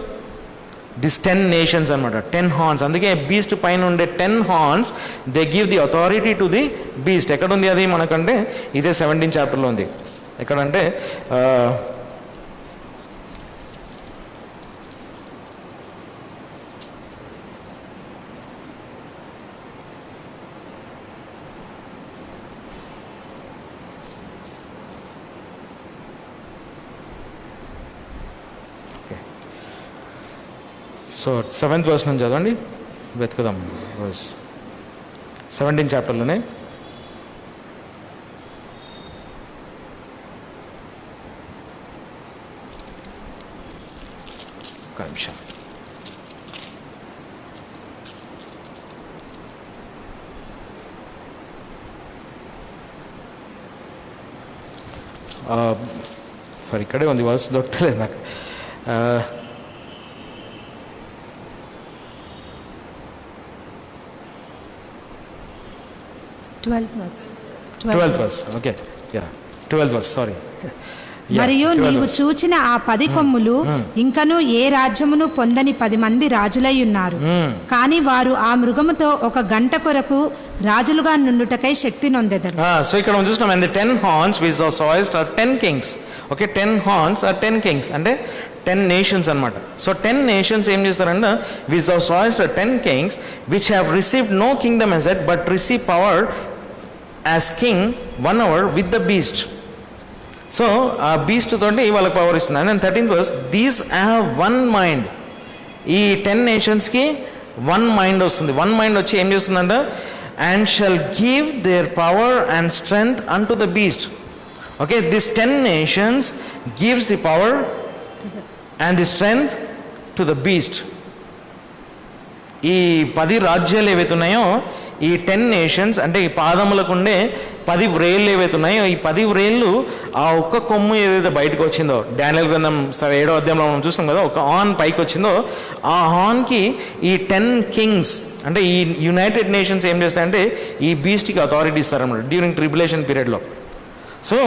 దిస్ 10 నేషన్స్ అనమాట, 10 హార్న్స్. అందుకే బీస్ట్ పైన ఉండే 10 horns they give the authority to the beast. ఎక్కడ ఉంది అది మనకంటే ఇదే 17th చాప్టర్లో ఉంది. ఎక్కడంటే సో 7th verse నుంచి చదవండి, వెతుకుదాం. వర్స్ 17th చాప్టర్లోనే ఒక నిమిషం. సారీ, ఇక్కడే ఉంది, వర్స్ దొరకలేదు నాకు. 12th verse. Okay, yeah 12th verse, sorry. మరియు నీవు చూచిన ఆ 10 కొమ్ములు ఇంకను ఏ రాజ్యమును పొందని 10 మంది రాజులై ఉన్నారు. కానీ వారు ఆ మృగముతో 1 గంట కొరకు రాజులుగా నుండుటకై శక్తి నొందెదరు. సో ఇక్కడ మనం చూస్తున్నాం, and the 10 horns which thou sawest are 10 kings. Okay, 10 horns are 10 kings, అంటే 10 nations అనమాట. సో 10 nations ఏం చేస్తారంటే, which thou sawest are 10 kings which have received no kingdom as yet but receive power as king 1 hour with the beast. So ఆ beast తోటి వాళ్ళకి power ఇస్తుంది. And 13th verse, these have 1 mind. ఈ 10 నేషన్స్కి 1 mind వస్తుంది. 1 mind వచ్చి ఏం చేస్తుందంట, and shall give there power and strength an to the beast. Okay, this 10 nations gives the power and the strength to the beast. ఈ 10 రాజ్యాలు ఏవైతే ఉన్నాయో, ఈ 10 నేషన్స్ అంటే ఈ పాదములకు ఉండే 10 వ్రేళ్ళు ఏవైతే ఉన్నాయో, ఈ 10 వ్రేళ్ళు ఆ ఒక్క కొమ్ము ఏదైతే బయటకు వచ్చిందో, డానియేల్ గ్రంథం 7వ అధ్యాయంలో మనం చూసినాం కదా, ఒక హార్న్ పైకి వచ్చిందో, ఆ హార్న్కి ఈ 10 కింగ్స్ అంటే ఈ యునైటెడ్ నేషన్స్ ఏం చేస్తాయంటే ఈ బీస్ట్కి అథారిటీ ఇస్తారన్నమాట డ్యూరింగ్ ట్రిబులేషన్ పీరియడ్లో. సో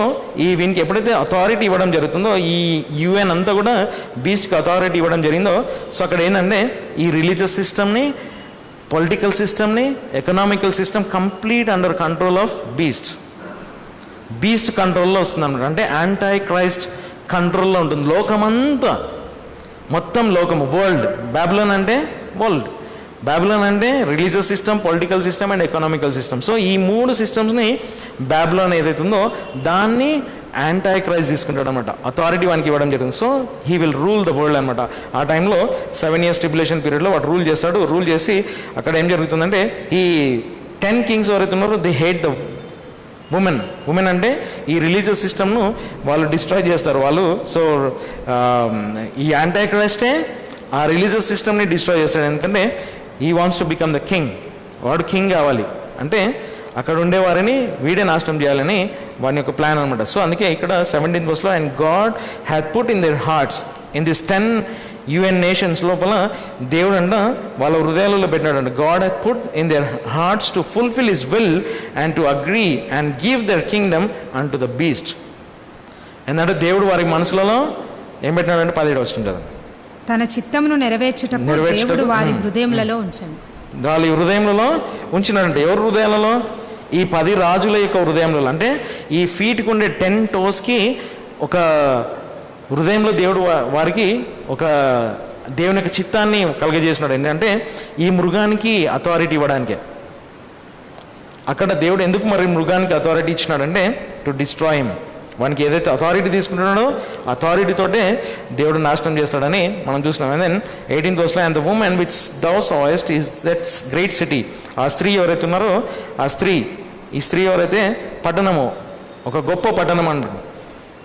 వీనికి ఎప్పుడైతే అథారిటీ ఇవ్వడం జరుగుతుందో, ఈ యుఎన్ అంతా కూడా బీస్ట్కి అథారిటీ ఇవ్వడం జరిగిందో, సో అక్కడ ఏంటంటే ఈ రిలీజియస్ సిస్టమ్ని, పొలిటికల్ సిస్టమ్ని, economical system complete under control of beast. Beast కంట్రోల్లో వస్తుంది అన్నమాట. అంటే యాంటై క్రైస్ట్ కంట్రోల్లో ఉంటుంది లోకమంతా, మొత్తం లోకము, వరల్డ్. బాబిలోన్ అంటే వరల్డ్, బాబిలోన్ అంటే religious system, political system and economical system. So ఈ 3 సిస్టమ్స్ని బాబిలోన్ ఏదైతే ఉందో దాన్ని యాంటై క్రైస్ట్ తీసుకుంటాడు అనమాట, అథారిటీ వానికి ఇవ్వడం జరుగుతుంది. So he will rule the world అనమాట. ఆ టైంలో 7 years ట్రిబులేషన్ పీరియడ్లో వాడు రూల్ చేస్తాడు. రూల్ చేసి అక్కడ ఏం జరుగుతుందంటే, ఈ 10 కింగ్స్ ఎవరైతే ఉన్నారో the hate the women. Women అంటే ఈ రిలీజియస్ సిస్టమ్ను వాళ్ళు డిస్ట్రాయ్ చేస్తారు వాళ్ళు. సో ఈ యాంటై క్రైస్టే ఆ రిలీజియస్ సిస్టమ్ని డిస్ట్రాయ్ చేస్తాడు. ఎందుకంటే ఈ wants to become the king, వాడు కింగ్ కావాలి అంటే అక్కడ ఉండే వారిని వీడే నాశనం చేయాలని వాని యొక్క ప్లాన్ అనమాట. సో అందుకే ఇక్కడ 17th verse, and God had put in their hearts in this 10 UN nations లోపల దేవుడు అంట వాళ్ళ హృదయాలలో పెట్టినాడంట. God had put in their hearts to fulfil his will and to agree and give their kingdom unto the beast. ఎందుకంటే దేవుడు వారి మనసులలో ఏం పెట్టినాడంటే 17వ వచనం, తన చిత్తమును నెరవేర్చుటకు దేవుడు వారి హృదయములలో ఉంచెను. వాళ్ళ హృదయంలో ఉంచినాడంటే, ఎవరి హృదయాలలో? ఈ 10 రాజుల యొక్క హృదయంలో. అంటే ఈ ఫీట్కి ఉండే 10 toesకి ఒక హృదయంలో దేవుడు వారికి ఒక దేవుని యొక్క చిత్తాన్ని కలుగజేసినాడు. ఏంటంటే ఈ మృగానికి అథారిటీ ఇవ్వడానికే. అక్కడ దేవుడు ఎందుకు మరి మృగానికి అథారిటీ ఇచ్చినాడంటే టు డిస్ట్రాయ్ హిమ్. వానికి ఏదైతే అథారిటీ తీసుకుంటున్నాడో అథారిటీతోటే దేవుడు నాశనం చేస్తాడని మనం చూసినాం. And then 18th verse, and the woman which thou sawest is that great city. ఆ స్త్రీ ఎవరైతే ఉన్నారో ఈ స్త్రీ ఎవరైతే పట్టణము, ఒక గొప్ప పట్టణం అంటారు,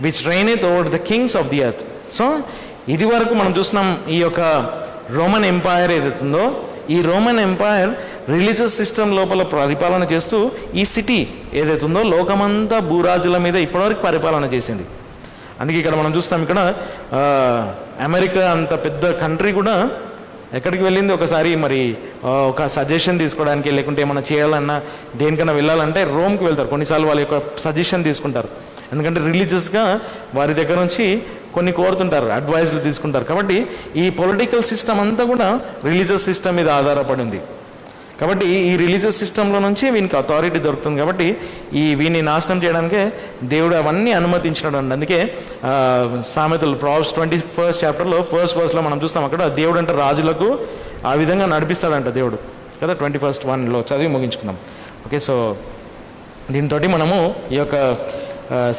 which reigneth over the kings of the earth. So ఇది వరకు మనం చూసినాం ఈ యొక్క రోమన్ ఎంపైర్ ఏదైతుందో, ఈ రోమన్ ఎంపైర్ రిలీజియస్ సిస్టమ్ లోపల పరిపాలన చేస్తూ ఈ సిటీ ఏదైతుందో లోకమంతా భూరాజుల మీద ఇప్పటివరకు పరిపాలన చేసింది. అందుకే ఇక్కడ మనం చూస్తున్నాం, ఇక్కడ అమెరికా అంత పెద్ద కంట్రీ కూడా ఎక్కడికి వెళ్ళింది ఒకసారి మరి ఒక సజెషన్ తీసుకోవడానికి, లేకుంటే ఏమైనా చేయాలన్నా దేనికన్నా వెళ్ళాలంటే రోమ్కి వెళ్తారు. కొన్నిసార్లు వాళ్ళ యొక్క సజెషన్ తీసుకుంటారు. ఎందుకంటే రిలీజియస్గా వారి దగ్గర నుంచి కొన్ని కోరుతుంటారు, అడ్వైస్లు తీసుకుంటారు. కాబట్టి ఈ పొలిటికల్ సిస్టమ్ అంతా కూడా రిలీజియస్ సిస్టమ్ మీద ఆధారపడి ఉంది. కాబట్టి ఈ రిలీజియస్ సిస్టంలో నుంచి వీనికి అథారిటీ దొరుకుతుంది. కాబట్టి వీని నాశనం చేయడానికే దేవుడు అవన్నీ అనుమతించినాడు అండి. అందుకే సామెతలు ప్రాబ్స్ 21st చాప్టర్లో 1st verseలో మనం చూస్తాం, అక్కడ దేవుడు అంటే రాజులకు ఆ విధంగా నడిపిస్తాడంట దేవుడు కదా. 21st 1లో చదివి ముగించుకున్నాం. ఓకే, సో దీంతో మనము ఈ యొక్క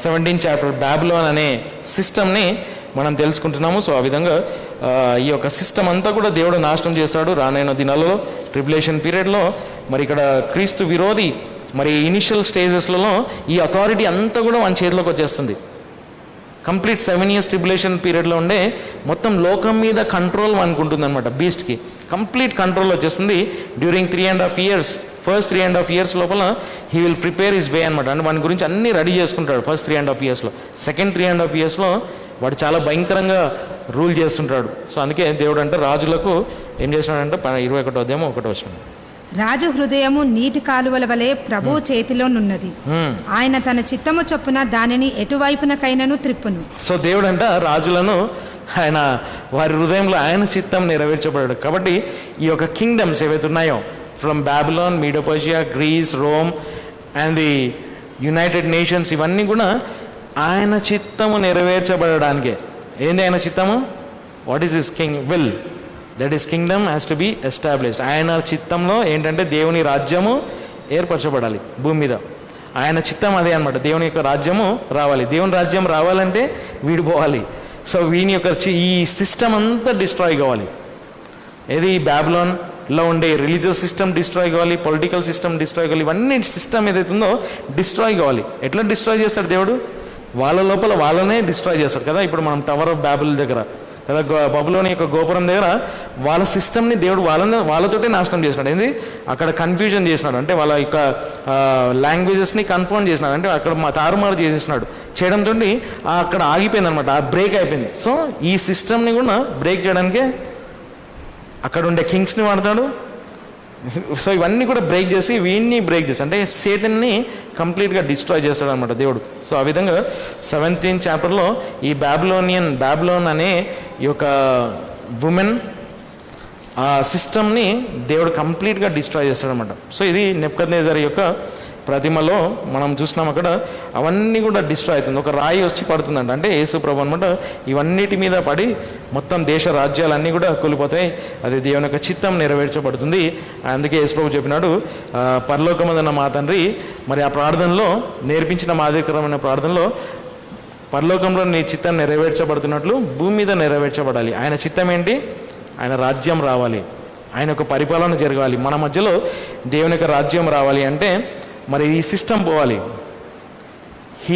17th చాప్టర్ బాబిలోన్ అనే సిస్టమ్ని మనం తెలుసుకుంటున్నాము. సో ఆ విధంగా ఈ యొక్క సిస్టమ్ అంతా కూడా దేవుడు నాశనం చేస్తాడు రానైన దినాలలో, ట్రిబులేషన్ పీరియడ్లో. మరి ఇక్కడ క్రీస్తు విరోధి మరి ఇనిషియల్ స్టేజెస్లలో ఈ అథారిటీ అంతా కూడా మన చేతిలోకి వచ్చేస్తుంది. కంప్లీట్ 7 years ట్రిబులేషన్ పీరియడ్లో ఉండే మొత్తం లోకం మీద కంట్రోల్ అనుకుంటుంది అనమాట. బీస్ట్కి కంప్లీట్ కంట్రోల్ వచ్చేస్తుంది. డ్యూరింగ్ 3.5 years, ఫస్ట్ 3.5 years లోపల he will prepare his way అనమాట. అంటే వాని గురించి అన్నీ రెడీ చేసుకుంటాడు ఫస్ట్ 3.5 yearsలో. సెకండ్ 3.5 yearsలో వాడు చాలా భయంకరంగా రూల్ చేస్తుంటాడు. సో అందుకే దేవుడు అంటే రాజులకు ఏం చేసినాడంటే 21వ అధ్యాయం 1వ వచనం, రాజు హృదయము నీటి కాలువల వలె ప్రభువు చేతిలోనున్నది, ఆయన తన చిత్తము చొప్పున దానిని ఎటువైపునకైనను త్రిప్పును. సో దేవుడు అంట రాజులను ఆయన వారి హృదయంలో ఆయన చిత్తం నెరవేర్చబడ్డాడు. కాబట్టి ఈ యొక్క కింగ్డమ్స్ ఏవైతే ఉన్నాయో from Babylon, Medo Persia, Greece, Rome and the United Nations, ఇవన్నీ కూడా ఆయన చిత్తము నెరవేర్చబడడానికే. ఏంది ఆయన చిత్తము? What is his king will? That is kingdom has to be established. ఆయన చిత్తంలో ఏంటంటే దేవుని రాజ్యము ఏర్పరచబడాలి భూమి మీద. ఆయన చిత్తం అదే అనమాట, దేవుని యొక్క రాజ్యము రావాలి. దేవుని రాజ్యం రావాలంటే వీడు పోవాలి. సో వీని యొక్క ఈ సిస్టమ్ అంతా డిస్ట్రాయ్ కావాలి. ఏది బాబిలోన్లో ఉండే రిలీజియస్ సిస్టమ్ డిస్ట్రాయ్ కావాలి, పొలిటికల్ సిస్టమ్ డిస్ట్రాయ్ కావాలి. ఇవన్నీ సిస్టమ్ ఏదైతుందో డిస్ట్రాయ్ కావాలి. ఎట్లా డిస్ట్రాయ్ చేస్తాడు దేవుడు? వాళ్ళ లోపల వాళ్ళనే డిస్ట్రాయ్ చేస్తాడు కదా. ఇప్పుడు మనం టవర్ ఆఫ్ బాబుల్ దగ్గర కదా, బబులోని యొక్క గోపురం దగ్గర వాళ్ళ సిస్టమ్ని దేవుడు వాళ్ళతోటే నాశనం చేసినాడు. ఏంది అక్కడ కన్ఫ్యూజన్ చేసినాడు, అంటే వాళ్ళ యొక్క లాంగ్వేజెస్ని కన్ఫర్మ్ చేసినాడు, అంటే అక్కడ తారుమారు చేసేసినాడు. చేయడంతో అక్కడ ఆగిపోయింది అనమాట, ఆ బ్రేక్ అయిపోయింది. సో ఈ సిస్టమ్ని కూడా బ్రేక్ చేయడానికే అక్కడ ఉండే కింగ్స్ని వాడతాడు. సో ఇవన్నీ కూడా బ్రేక్ చేసి వీన్ని బ్రేక్ చేసి అంటే సేటన్ని కంప్లీట్గా డిస్ట్రాయ్ చేస్తాడు అనమాట దేవుడు. సో ఆ విధంగా 17th చాప్టర్లో ఈ బాబిలోన్ అనే ఈ యొక్క ఉమెన్ ఆ సిస్టమ్ని దేవుడు కంప్లీట్గా డిస్ట్రాయ్ చేస్తాడనమాట. సో ఇది నెబుకద్నెజర్ యొక్క ప్రతిమలో మనం చూసినాం, అక్కడ అవన్నీ కూడా డిస్ట్రాయ్ అవుతుంది. ఒక రాయి వచ్చి పడుతుందంట, అంటే యేసు ప్రభు అనమాట. ఇవన్నిటి మీద పడి మొత్తం దేశ రాజ్యాలన్నీ కూడా కూలిపోతాయి. అది దేవుని యొక్క చిత్తం నెరవేర్చబడుతుంది. అందుకే యేసు ప్రభు చెప్పినాడు, పరలోకమందున్న మా తండ్రి, మరి ఆ ప్రార్థనలో నేర్పించిన మాదిరికరమైన ప్రార్థనలో పరలోకంలో నీ చిత్తం నెరవేర్చబడుతున్నట్లు భూమి మీద నెరవేర్చబడాలి. ఆయన చిత్తం ఏంటి? ఆయన రాజ్యం రావాలి, ఆయన యొక్క పరిపాలన జరగాలి. మన మధ్యలో దేవుని యొక్క రాజ్యం రావాలి అంటే మరి ఈ సిస్టమ్ పోవాలి.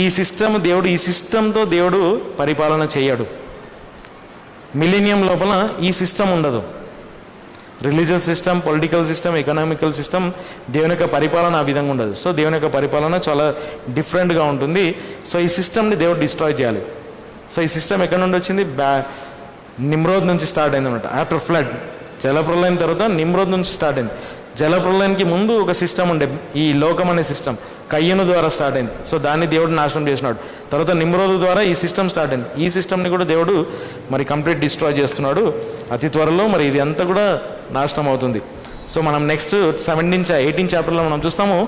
ఈ సిస్టంతో దేవుడు పరిపాలన చేయడు. మిలీనియం లోపల ఈ సిస్టమ్ ఉండదు. Religious system, political system, economical system, దేవుని యొక్క పరిపాలన ఆ విధంగా ఉండదు. సో దేవుని యొక్క పరిపాలన చాలా డిఫరెంట్గా ఉంటుంది. సో ఈ సిస్టమ్ని దేవుడు డిస్ట్రాయ్ చేయాలి. సో ఈ సిస్టమ్ ఎక్కడ నుండి వచ్చింది? నిమ్రోద్ నుంచి స్టార్ట్ అయింది అనమాట. ఆఫ్టర్ ఫ్లడ్, జలప్రలయం తర్వాత నిమ్రోద్ నుంచి స్టార్ట్ అయింది. జలప్రలయానికి ముందు ఒక సిస్టమ్ ఉండే, ఈ లోకం అనే సిస్టమ్ కయ్యను ద్వారా స్టార్ట్ అయింది. సో దాన్ని దేవుడు నాశనం చేసినాడు. తర్వాత నిమ్రోదు ద్వారా ఈ సిస్టమ్ స్టార్ట్ అయింది. ఈ సిస్టమ్ని కూడా దేవుడు మరి కంప్లీట్ డిస్ట్రాయ్ చేస్తున్నాడు అతి త్వరలో. మరి ఇది అంతా కూడా నాశనం అవుతుంది. సో మనం నెక్స్ట్ 18th చాప్టర్లో మనం చూస్తాము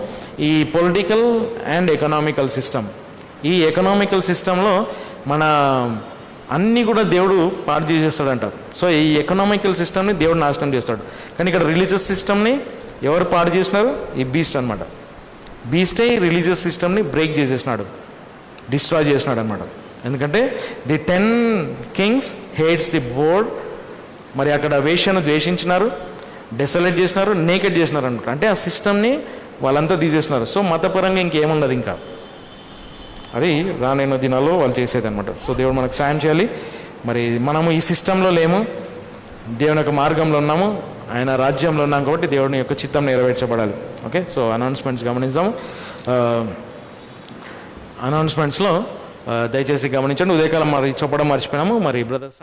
ఈ పొలిటికల్ అండ్ ఎకనామికల్ సిస్టమ్. ఈ ఎకనామికల్ సిస్టంలో మన అన్నీ కూడా దేవుడు పాడు చేసేస్తాడంట. సో ఈ ఎకనామికల్ సిస్టమ్ని దేవుడు నాశనం చేస్తాడు. కానీ ఇక్కడ రిలీజియస్ సిస్టమ్ని ఎవరు పాడు చేసినారు? ఈ బీస్ట్ అనమాట. బీస్టే ఈ రిలీజియస్ సిస్టమ్ని బ్రేక్ చేసేసినాడు, డిస్ట్రాయ్ చేసినాడు అనమాట. ఎందుకంటే the 10 kings hates the word. మరి అక్కడ వేశ్యను ద్వేషించినారు, డెసలేట్ చేసినారు, నేకెడ్ చేసినారు అనమాట. అంటే ఆ సిస్టమ్ని వాళ్ళంతా తీసేసినారు. సో మతపరంగా ఇంకేముండదు ఇంకా. అది రానైన దినాల్లో వాళ్ళు చేసేది అనమాట. సో దేవుడు మనకు సాయం చేయాలి. మరి మనము ఈ సిస్టంలో లేము, దేవుని యొక్క మార్గంలో ఉన్నాము, ఆయన రాజ్యంలో ఉన్నాం. కాబట్టి దేవుని యొక్క చిత్తం నెరవేర్చబడాలి. ఓకే, సో అనౌన్స్మెంట్స్ గమనిద్దాము. అనౌన్స్మెంట్స్లో దయచేసి గమనించండి. ఉదయకాలం మరి చెప్పడం మర్చిపోయినాము. మరి బ్రదర్